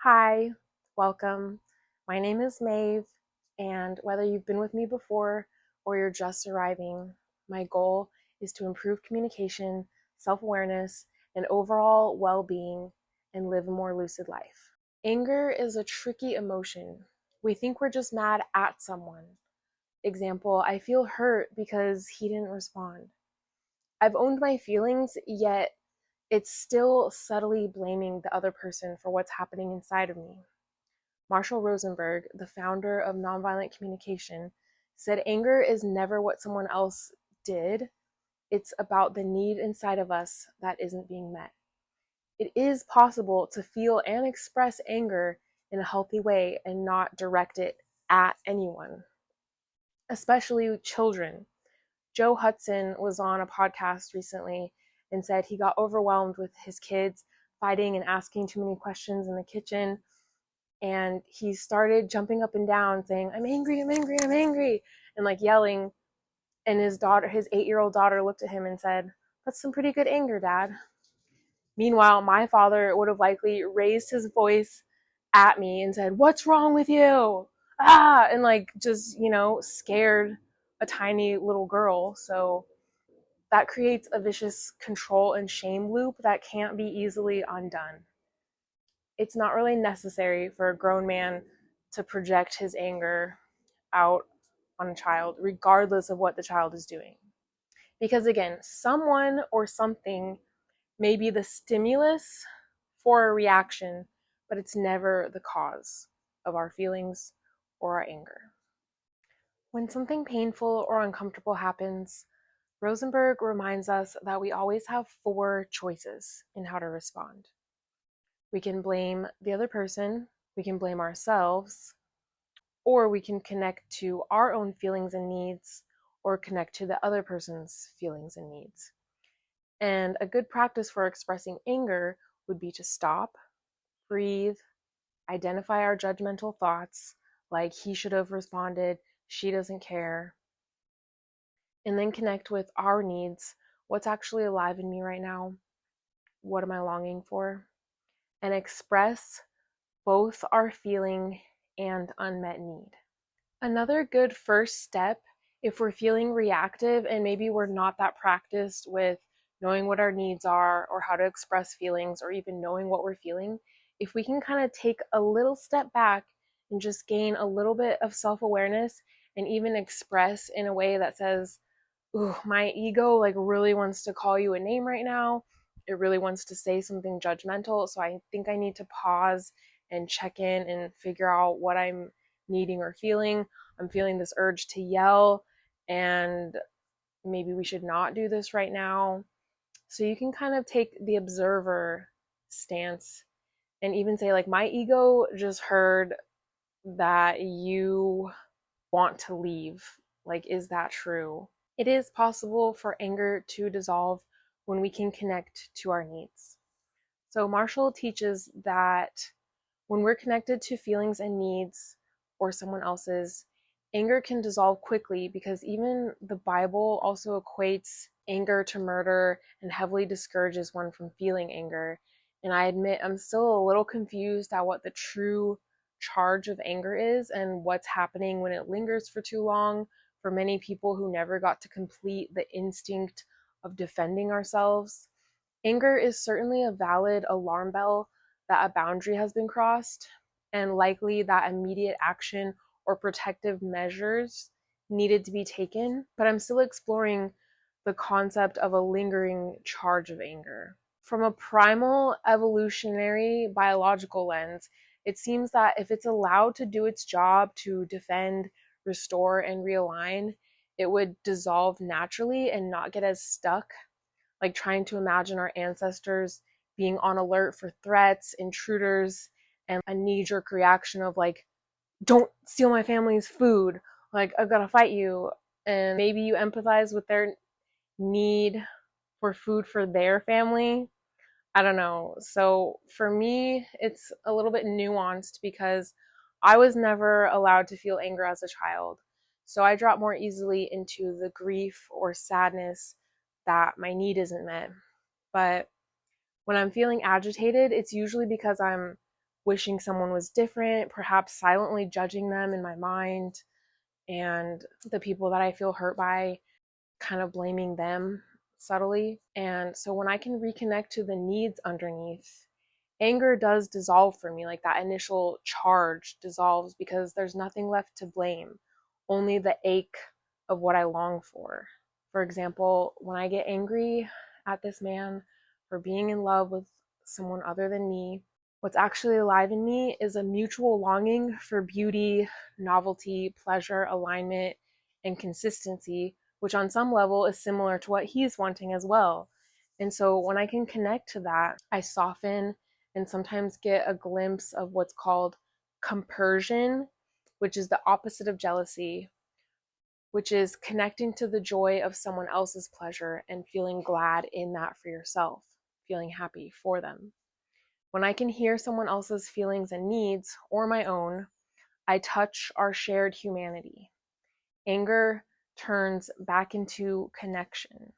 Hi, welcome. My name is Maeve, and whether you've been with me before or you're just arriving, my goal is to improve communication, self-awareness, and overall well-being and live a more lucid life. Anger is a tricky emotion. We think we're just mad at someone. Example, I feel hurt because he didn't respond. I've owned my feelings, yet it's still subtly blaming the other person for what's happening inside of me. Marshall Rosenberg, the founder of Nonviolent Communication, said anger is never what someone else did, it's about the need inside of us that isn't being met. It is possible to feel and express anger in a healthy way and not direct it at anyone, especially children. Joe Hudson was on a podcast recently and said he got overwhelmed with his kids fighting and asking too many questions in the kitchen. And he started jumping up and down saying, I'm angry, I'm angry, I'm angry, and like yelling. And his 8-year-old daughter looked at him and said, that's some pretty good anger, Dad. Meanwhile, my father would have likely raised his voice at me and said, what's wrong with you? Ah, and like just, scared a tiny little girl. So that creates a vicious control and shame loop that can't be easily undone. It's not really necessary for a grown man to project his anger out on a child, regardless of what the child is doing. Because again, someone or something may be the stimulus for a reaction, but it's never the cause of our feelings or our anger. When something painful or uncomfortable happens, Rosenberg reminds us that we always have 4 choices in how to respond. We can blame the other person, we can blame ourselves, or we can connect to our own feelings and needs, or connect to the other person's feelings and needs. And a good practice for expressing anger would be to stop, breathe, identify our judgmental thoughts, like he should have responded, she doesn't care, and then connect with our needs. What's actually alive in me right now? What am I longing for? And express both our feeling and unmet need. Another good first step, if we're feeling reactive and maybe we're not that practiced with knowing what our needs are or how to express feelings or even knowing what we're feeling, if we can kind of take a little step back and just gain a little bit of self-awareness and even express in a way that says, ooh, my ego like really wants to call you a name right now. It really wants to say something judgmental. So I think I need to pause and check in and figure out what I'm needing or feeling. I'm feeling this urge to yell, and maybe we should not do this right now. So you can kind of take the observer stance and even say, like, my ego just heard that you want to leave. Like, is that true? It is possible for anger to dissolve when we can connect to our needs. So Marshall teaches that when we're connected to feelings and needs or someone else's, anger can dissolve quickly because even the Bible also equates anger to murder and heavily discourages one from feeling anger. And I admit I'm still a little confused at what the true charge of anger is and what's happening when it lingers for too long for many people who never got to complete the instinct of defending ourselves. Anger is certainly a valid alarm bell that a boundary has been crossed, and likely that immediate action or protective measures needed to be taken. But I'm still exploring the concept of a lingering charge of anger. From a primal, evolutionary, biological lens, it seems that if it's allowed to do its job to defend, restore, and realign, it would dissolve naturally and not get as stuck, like trying to imagine our ancestors being on alert for threats, intruders, and a knee-jerk reaction of like, don't steal my family's food, like I've got to fight you. And maybe you empathize with their need for food for their family. I don't know. So for me, it's a little bit nuanced because I was never allowed to feel anger as a child. So I drop more easily into the grief or sadness that my need isn't met. But when I'm feeling agitated, it's usually because I'm wishing someone was different, perhaps silently judging them in my mind, and the people that I feel hurt by, kind of blaming them subtly. And so when I can reconnect to the needs underneath, anger does dissolve for me. Like that initial charge dissolves because there's nothing left to blame, only the ache of what I long for. For example, when I get angry at this man for being in love with someone other than me, what's actually alive in me is a mutual longing for beauty, novelty, pleasure, alignment, and consistency, which on some level is similar to what he's wanting as well. And so when I can connect to that, I soften and sometimes get a glimpse of what's called compersion, which is the opposite of jealousy, which is connecting to the joy of someone else's pleasure and feeling glad in that for yourself, feeling happy for them. When I can hear someone else's feelings and needs or my own, I touch our shared humanity. Anger turns back into connection.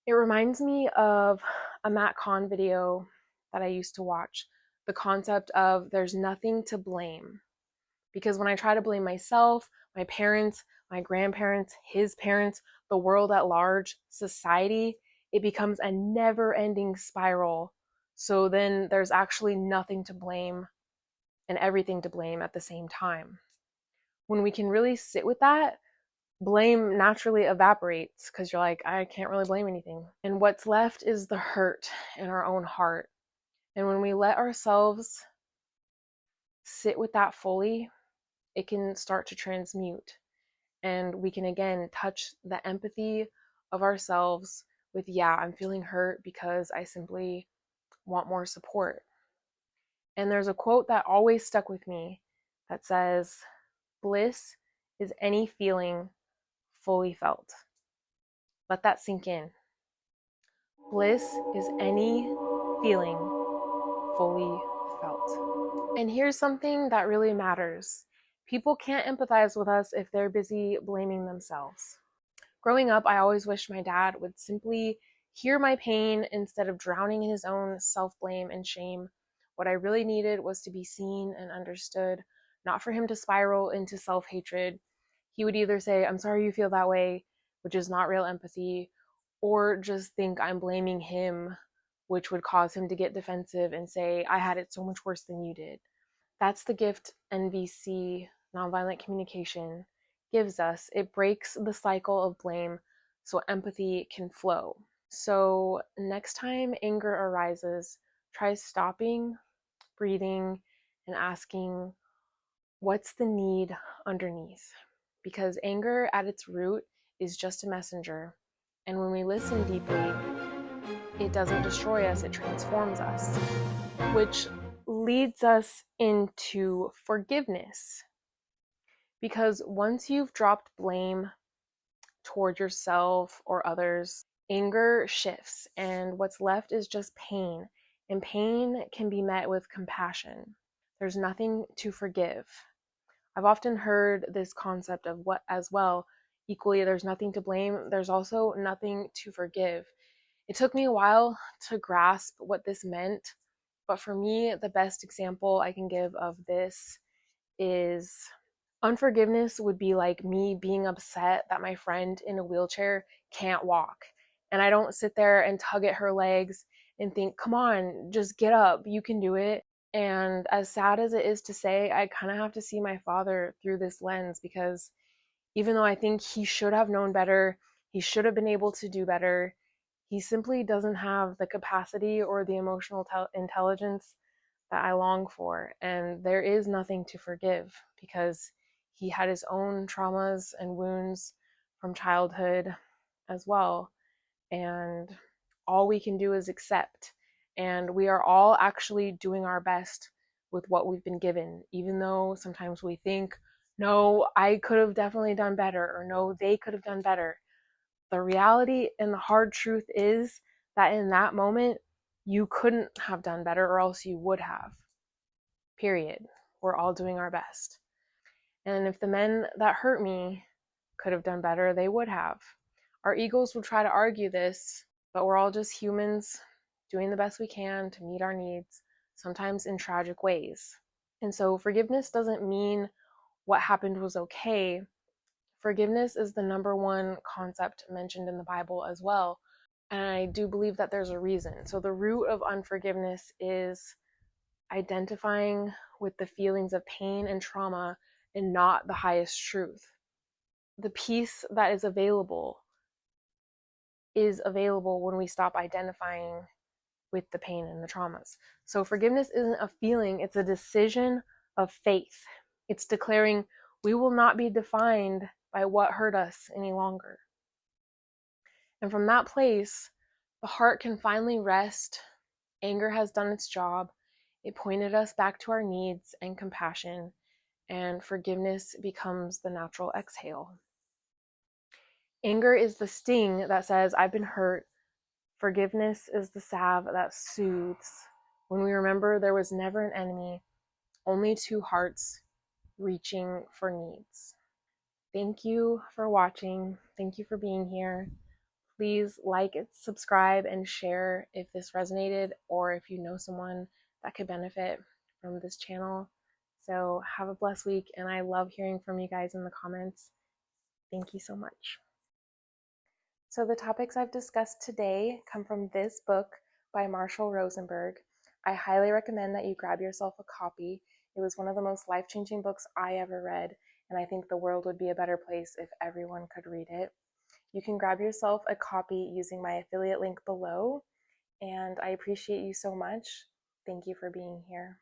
It reminds me of a Matt Kahn video that I used to watch, the concept of there's nothing to blame. Because when I try to blame myself, my parents, my grandparents, his parents, the world at large, society, it becomes a never-ending spiral. So then there's actually nothing to blame and everything to blame at the same time. When we can really sit with that, blame naturally evaporates because you're like, I can't really blame anything. And what's left is the hurt in our own heart. And when we let ourselves sit with that fully, it can start to transmute. And we can again touch the empathy of ourselves with, yeah, I'm feeling hurt because I simply want more support. And there's a quote that always stuck with me that says, bliss is any feeling fully felt. Let that sink in. Bliss is any feeling fully felt. And here's something that really matters. People can't empathize with us if they're busy blaming themselves. Growing up, I always wished my dad would simply hear my pain instead of drowning in his own self-blame and shame. What I really needed was to be seen and understood, not for him to spiral into self-hatred. He would either say, I'm sorry you feel that way, which is not real empathy, or just think I'm blaming him, which would cause him to get defensive and say, I had it so much worse than you did. That's the gift NVC, Nonviolent Communication, gives us. It breaks the cycle of blame so empathy can flow. So next time anger arises, try stopping, breathing, and asking, what's the need underneath? Because anger at its root is just a messenger. And when we listen deeply, it doesn't destroy us, it transforms us, which leads us into forgiveness. Because once you've dropped blame toward yourself or others, anger shifts, and what's left is just pain. And pain can be met with compassion. There's nothing to forgive. I've often heard this concept of what as well, equally, there's nothing to blame, there's also nothing to forgive. It took me a while to grasp what this meant, but for me, the best example I can give of this is unforgiveness would be like me being upset that my friend in a wheelchair can't walk. And I don't sit there and tug at her legs and think, come on, just get up, you can do it. And as sad as it is to say, I kind of have to see my father through this lens because even though I think he should have known better, he should have been able to do better, he simply doesn't have the capacity or the emotional intelligence that I long for. And there is nothing to forgive because he had his own traumas and wounds from childhood as well. And all we can do is accept. And we are all actually doing our best with what we've been given, even though sometimes we think, no, I could have definitely done better, or no, they could have done better. The reality and the hard truth is that in that moment, you couldn't have done better, or else you would have. Period. We're all doing our best. And if the men that hurt me could have done better, they would have. Our egos will try to argue this, but we're all just humans doing the best we can to meet our needs, sometimes in tragic ways. And so forgiveness doesn't mean what happened was okay. Forgiveness is the number one concept mentioned in the Bible as well. And I do believe that there's a reason. So the root of unforgiveness is identifying with the feelings of pain and trauma and not the highest truth. The peace that is available when we stop identifying with the pain and the traumas. So forgiveness isn't a feeling, it's a decision of faith. It's declaring we will not be defined by what hurt us any longer. And from that place, the heart can finally rest. Anger has done its job. It pointed us back to our needs and compassion, and forgiveness becomes the natural exhale. Anger is the sting that says, I've been hurt. Forgiveness is the salve that soothes. When we remember there was never an enemy, only two hearts reaching for needs. Thank you for watching. Thank you for being here. Please like, subscribe, and share if this resonated or if you know someone that could benefit from this channel. So have a blessed week, and I love hearing from you guys in the comments. Thank you so much. So the topics I've discussed today come from this book by Marshall Rosenberg. I highly recommend that you grab yourself a copy. It was one of the most life-changing books I ever read, and I think the world would be a better place if everyone could read it. You can grab yourself a copy using my affiliate link below, and I appreciate you so much. Thank you for being here.